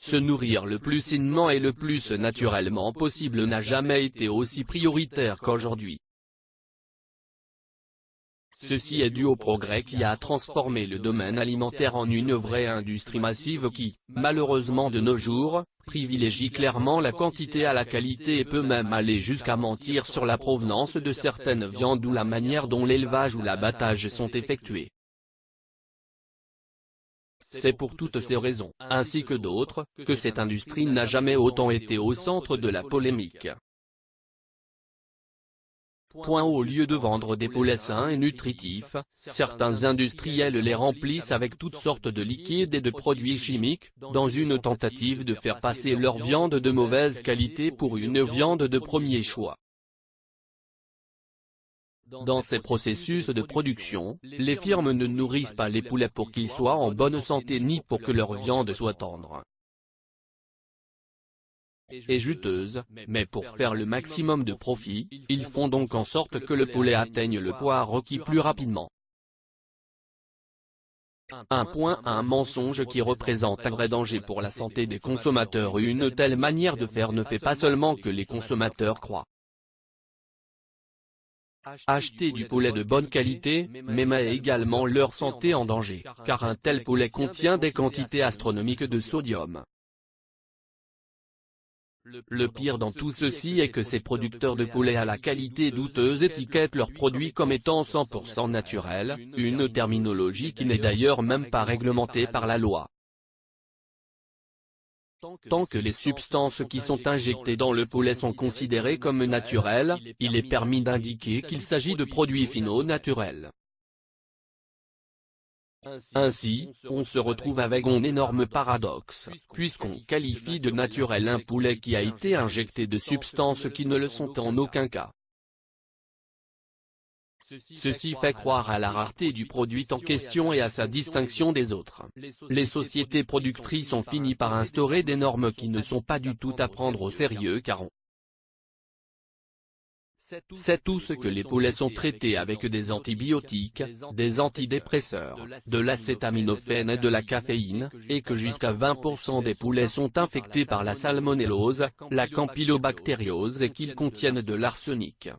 Se nourrir le plus sainement et le plus naturellement possible n'a jamais été aussi prioritaire qu'aujourd'hui. Ceci est dû au progrès qui a transformé le domaine alimentaire en une vraie industrie massive qui, malheureusement de nos jours, privilégie clairement la quantité à la qualité et peut même aller jusqu'à mentir sur la provenance de certaines viandes ou la manière dont l'élevage ou l'abattage sont effectués. C'est pour toutes ces raisons, ainsi que d'autres, que cette industrie n'a jamais autant été au centre de la polémique. Au lieu de vendre des poulets sains et nutritifs, certains industriels les remplissent avec toutes sortes de liquides et de produits chimiques, dans une tentative de faire passer leur viande de mauvaise qualité pour une viande de premier choix. Dans ces processus de production, les firmes ne nourrissent pas les poulets pour qu'ils soient en bonne santé ni pour que leur viande soit tendre et juteuse, mais pour faire le maximum de profit, ils font donc en sorte que le poulet atteigne le poids requis plus rapidement. Un mensonge qui représente un vrai danger pour la santé des consommateurs. Une telle manière de faire ne fait pas seulement que les consommateurs croient acheter du poulet de bonne qualité, mais met également leur santé en danger, car un tel poulet contient des quantités astronomiques de sodium. Le pire dans tout ceci est que ces producteurs de poulet à la qualité douteuse étiquettent leurs produits comme étant 100% naturels, une terminologie qui n'est d'ailleurs même pas réglementée par la loi. Tant que les substances qui sont injectées dans le poulet sont considérées comme naturelles, il est permis d'indiquer qu'il s'agit de produits finaux naturels. Ainsi, on se retrouve avec un énorme paradoxe, puisqu'on qualifie de naturel un poulet qui a été injecté de substances qui ne le sont en aucun cas. Ceci fait croire à la rareté du produit en question et à sa distinction des autres. Les sociétés productrices ont fini par instaurer des normes qui ne sont pas du tout à prendre au sérieux car on sait tous que les poulets sont traités avec des antibiotiques, des antidépresseurs, de l'acétaminophène et de la caféine, et que jusqu'à 20% des poulets sont infectés par la salmonellose, la campylobactériose et qu'ils contiennent de l'arsenic.